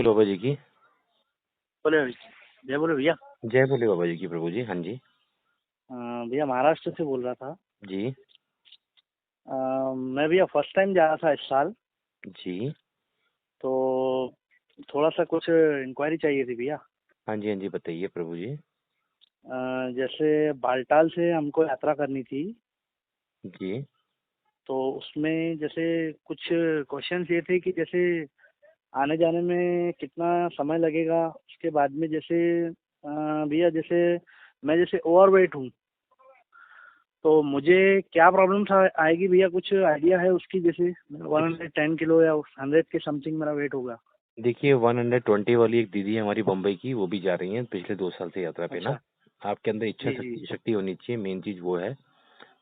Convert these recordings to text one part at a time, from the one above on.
बोले बाबा जी की। बोले जय बोले भैया। जय बोले बाबा जी की प्रभु जी। हाँ जी। भैया महाराष्ट्र से बोल रहा था। जी मैं भैया फर्स्ट टाइम जा रहा था इस साल, जी। तो थोड़ा सा कुछ इंक्वायरी चाहिए थी भैया। हाँ जी हाँ जी, बताइए प्रभु जी। जैसे बालटाल से हमको यात्रा करनी थी, जी तो उसमें जैसे कुछ क्वेश्चंस ये थे कि जैसे आने जाने में कितना समय लगेगा, उसके बाद में जैसे भैया जैसे मैं जैसे ओवरवेट हूँ, तो मुझे क्या प्रॉब्लम्स आएगी भैया, कुछ आइडिया है उसकी? जैसे 110 किलो या 100 के समथिंग मेरा वेट होगा। देखिए, 120 वाली एक दीदी है हमारी बम्बई की, वो भी जा रही हैं पिछले 2 साल से यात्रा पे ना। अच्छा। आपके अंदर इच्छा जी जी। शक्ति होनी चाहिए, मेन चीज वो है।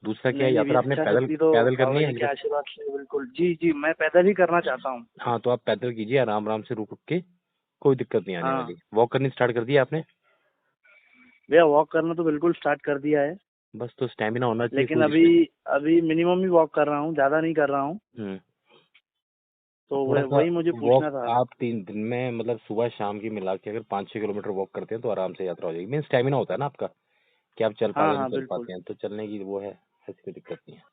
दूसरा क्या है, नहीं नहीं यात्रा भैया, आपने इच्छा पैदल शक्ति तो पैदल करनी बाबा है जी के हेलीकॉप्टर? आशीर्वाद से बिल्कुल। जी जी, मैं पैदल ही करना चाहता हूँ। हाँ, तो आप पैदल कीजिए आराम आराम से, रुक रुक के। कोई दिक्कत नहीं आने हाँ वाली। वॉक करनी स्टार्ट कर दिया आपने? भैया, वॉक करना तो बिल्कुल स्टार्ट कर दिया है, बस तो स्टेमिना होना चाहिए, लेकिन कोई अभी दिक्कत अभी मिनिमम ही वॉक कर रहा हूँ, ज़्यादा नहीं कर रहा हूँ। नहीं। तो थोड़ा सा वही मुझे वॉक पूछना था। आप 3 दिन में, मतलब सुबह शाम की मिला के अगर 5-6 किलोमीटर वॉक करते हैं तो आराम से यात्रा हो जाएगी। मीन स्टेमिना होता है ना आपका, कि आप चल हाँ पाते नहीं हाँ चल बिल्कुल। पाते हैं, तो चलने की वो है, ऐसी कोई दिक्कत नहीं है।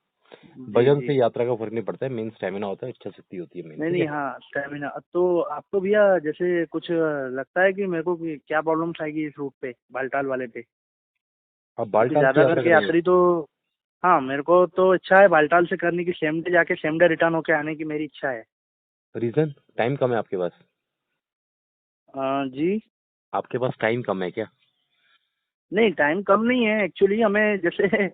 जी वजन जी। से यात्रा का फर्क नहीं पड़ता है, मेन स्टेमिना होता है, इच्छा शक्ति होती है मेन। नहीं ठीक नहीं, है। हाँ स्टेमिना। तो आपको भैया जैसे कुछ लगता है कि मेरे को कि क्या प्रॉब्लम्स आएगी इस रूट पे, बालटाल वाले पे? आप क्योंकि बालटाल से ज़्यादा यात्रा करके करेंगे? यात्री तो, हाँ मेरे को तो इच्छा है बालटाल से करने की, सेम डे जाके सेम डे रिटर्न होके आने की मेरी इच्छा है। रीजन? टाइम कम है आपके पास? जी। आपके पास टाइम कम है क्या? नहीं, टाइम कम नहीं है एक्चुअली, हमें जैसे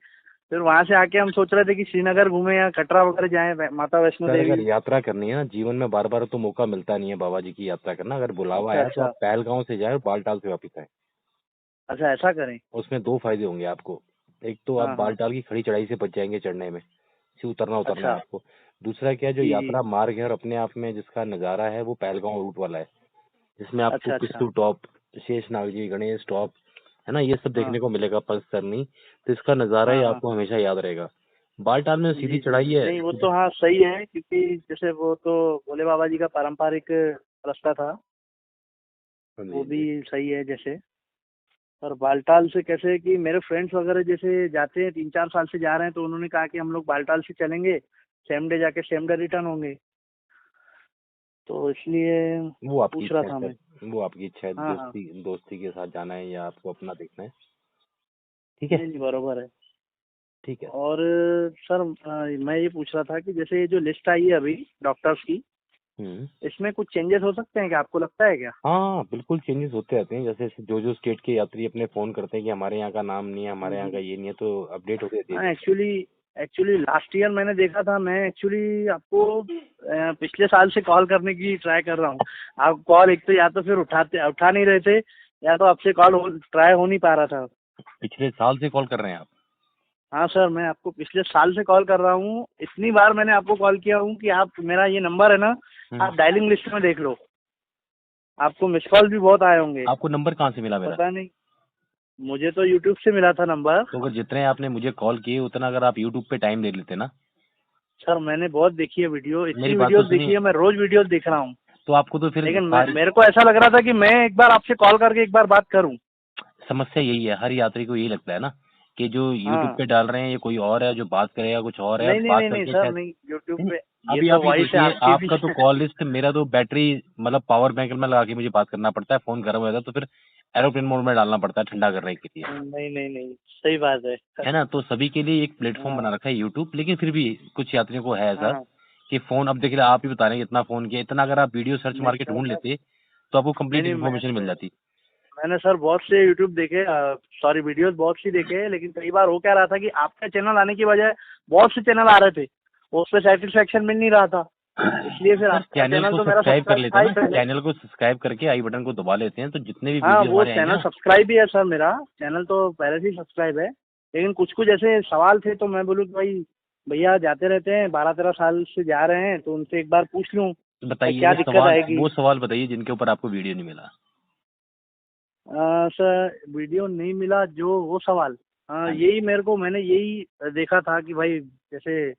फिर वहां से आके हम सोच रहे थे कि श्रीनगर घूमे या कटरा वगैरह जाएं, माता वैष्णो सर, अगर देवी। यात्रा करनी है ना जीवन में, बार बार तो मौका मिलता नहीं है बाबा जी की यात्रा करना। अगर बुलावा अच्छा आया तो अच्छा। आप पहलगांव से जाए और बालटाल से वापस आए। अच्छा, ऐसा करें। उसमें 2 फायदे होंगे आपको। एक तो आप हाँ हाँ। बालटाल की खड़ी चढ़ाई से बच जाएंगे चढ़ने में, से उतरना उतरना है अच्छा। आपको। दूसरा क्या है, जो जी जी। यात्रा मार्ग है और अपने आप में जिसका नज़ारा है, वो पहलगांव रूट वाला है, जिसमें आपको अच्छा अच्छा। पिस्सू टॉप, शेषनाग जी, गणेश टॉप, है ना, ये सब हाँ देखने को मिलेगा पंच सरनी। तो इसका नज़ारा ही हाँ हाँ। आपको हमेशा याद रहेगा। बालटाल में सीधी जी जी। चढ़ाई है, नहीं वो तो सीधा। हाँ सही है, क्योंकि जैसे वो तो भोले बाबा जी का पारंपरिक रास्ता था, हाँ जी वो हाँ भी जी। सही है जैसे। पर बालटाल से कैसे कि मेरे फ्रेंड्स वगैरह जैसे जाते हैं, 3-4 साल से जा रहे हैं, तो उन्होंने कहा कि हम लोग बालटाल से चलेंगे, सेम डे जाके सेम डे रिटर्न होंगे, तो इसलिए वो आपकी पूछ रहा इच्छा है था मैं। सर, वो आपकी इच्छा है। हाँ हाँ। दोस्ती दोस्ती के साथ जाना है या आपको अपना देखना है? ठीक है। नहीं नहीं, बरोबर है। ठीक है। और सर, मैं ये पूछ रहा था कि जैसे ये जो लिस्ट आई है अभी डॉक्टर्स की, हम्म। इसमें कुछ चेंजेस हो सकते हैं क्या, आपको लगता है क्या? हाँ, बिल्कुल चेंजेस होते रहते हैं। जैसे जो जो स्टेट के यात्री अपने फोन करते हैं कि हमारे यहाँ का नाम नहीं है, हमारे यहाँ का हम्म। ये नहीं है, तो अपडेट होती रहती है हाँ list. Actually, actually last year मैंने देखा था, मैं एक्चुअली आपको पिछले साल से कॉल करने की ट्राई कर रहा हूँ। आप कॉल एक तो या तो फिर उठा नहीं रहे थे, या तो आपसे कॉल ट्राई हो नहीं पा रहा था। पिछले साल से कॉल कर रहे हैं आप? हाँ सर, मैं आपको पिछले साल से कॉल कर रहा हूँ, इतनी बार मैंने आपको कॉल किया हूँ कि आप, मेरा ये नंबर है ना, हम्म। आप डायलिंग लिस्ट में देख लो, आपको मिस कॉल भी बहुत आए होंगे। आपको नंबर कहाँ से मिला मेरा? पता नहीं, मुझे तो यूट्यूब से मिला था नंबर। तो अगर जितने आपने मुझे कॉल किए उतना अगर आप यूट्यूब पे टाइम दे लेते ना। सर मैंने बहुत देखी है वीडियो, मेरी इतनी बात तो वीडियोस देखी सुनिए। है, मैं रोज वीडियोस देख रहा हूँ। तो आपको तो फिर लेकिन सारी मेरे को ऐसा लग रहा था कि मैं एक बार आपसे कॉल करके एक बार बात करूं। समस्या यही है, हर यात्री को यही लगता है ना कि जो यूट्यूब हाँ। पे डाल रहे हैं ये कोई और है, जो बात करेगा कुछ और है, और नहीं नहीं बात नहीं नहीं करके सर, शायद। नहीं यूट्यूब नहीं, पे, ये अभी तो आप ये वॉइस है देखिए, आपकी भी। आपका तो कॉल लिस्ट, मेरा तो बैटरी, मतलब पावर बैंक में लगा के मुझे बात करना पड़ता है, फोन गर्म हो जाता है तो फिर एरोप्लेन मोड में डालना पड़ता है ठंडा करने के लिए। नहीं नहीं नहीं, सही बात है। है ना, तो सभी के लिए एक प्लेटफॉर्म हाँ बना रखा है यूट्यूब, लेकिन फिर भी कुछ यात्रियों को है ऐसा हाँ। कि फोन, अब देखिए आप ही बता रहे हैं इतना फोन किया, इतना अगर आप वीडियो सर्च नहीं मार के ढूंढ सर, लेते तो आपको नहीं कंप्लीट नहीं, इन्फॉर्मेशन मिल जाती। मैंने सर बहुत से यूट्यूब देखे, सॉरी वीडियोस बहुत सी देखे, लेकिन कई बार हो क्या रहा था कि आपका चैनल आने की बजाय बहुत से चैनल आ रहे थे, उस पर सेटिस्फेक्शन मिल नहीं रहा था, इसलिए फिर सर, आपका चैनल चैनल को तो मेरा सब्सक्राइब कर सब्सक्राइब लेते था हैं ही ना, पहले। चैनल को सब्सक्राइब करके आई बटन को दबा लेते हैं, तो जितने भी हाँ, वीडियो वो हमारे आएंगे चैनल ना। सब्सक्राइब भी है सर, मेरा चैनल तो पहले से ही सब्सक्राइब है, लेकिन कुछ कुछ ऐसे सवाल थे, तो मैं बोलूँ कि भाई भैया जाते रहते हैं, 12-13 साल से जा रहे हैं, तो उनसे एक बार पूछ लूँ भाई बताइए क्या दिक्कत आएगी। वो सवाल बताइए जिनके ऊपर आपको वीडियो नहीं मिला। सर वीडियो नहीं मिला जो वो सवाल, हाँ जी। यही मेरे को, मैंने यही देखा था कि भाई जैसे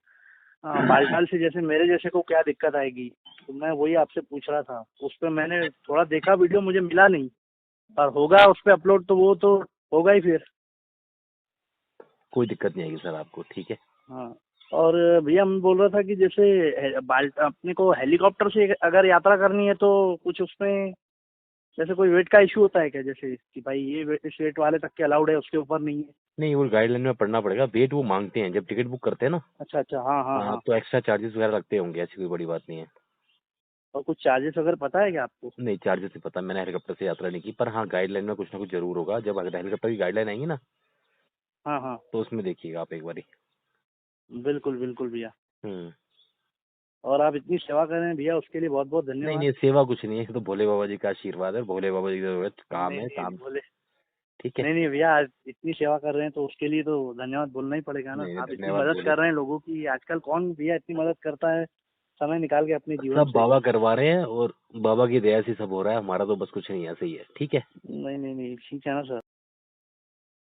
बालटाल से जैसे मेरे जैसे को क्या दिक्कत आएगी। तो मैं वही आपसे पूछ रहा था। उस पे मैंने थोड़ा देखा वीडियो, मुझे मिला नहीं, पर होगा उस पे अपलोड तो वो तो होगा ही फिर। कोई दिक्कत नहीं आएगी सर आपको, ठीक है। हाँ। और भैया मैं बोल रहा था कि जैसे अपने को हेलीकॉप्टर से अगर यात्रा करनी है तो कुछ उसमें जैसे कोई वेट का इशू होता है क्या, जैसे कि भाई ये इस वेट वाले तक के अलाउड है, उसके ऊपर नहीं है? नहीं, वो गाइडलाइन में पढ़ना पड़ेगा, वेट वो मांगते हैं जब टिकट बुक करते हैं ना। अच्छा अच्छा, हाँ हाँ हाँ, हाँ। तो एक्स्ट्रा चार्जेस वगैरह लगते होंगे, ऐसी कोई बड़ी बात नहीं है। और कुछ चार्जेस अगर पता है क्या आपको? नहीं, चार्जेस नहीं पता, मैंने हेलीकॉप्टर से यात्रा नहीं की, पर हाँ गाइडलाइन में कुछ ना कुछ जरूर होगा। जब हेलीकॉप्टर की गाइडलाइन आएंगी ना, हाँ हाँ, तो उसमें देखिएगा आप एक बारी। बिल्कुल बिल्कुल भैया। हम्म। और आप इतनी सेवा कर रहे हैं भैया, उसके लिए बहुत बहुत नहीं धन्यवाद। नहीं, सेवा कुछ नहीं है, ये तो भोले बाबा जी का आशीर्वाद है, भोले बाबा जी का काम नहीं है, नहीं काम। बोले, ठीक है। नहीं नहीं भैया, आज इतनी सेवा कर रहे हैं तो उसके लिए तो धन्यवाद बोलना ही पड़ेगा ना। नहीं नहीं, आप इतनी धन्यवाद मदद बोले। कर रहे हैं लोगों की, आजकल कौन भैया इतनी मदद करता है समय निकाल के अपने जीवन सब से? बाबा करवा रहे हैं, और बाबा की दया से सब हो रहा है, हमारा तो बस कुछ नहीं, ऐसे ही है, ठीक है। नहीं नहीं नहीं, ठीक है ना सर।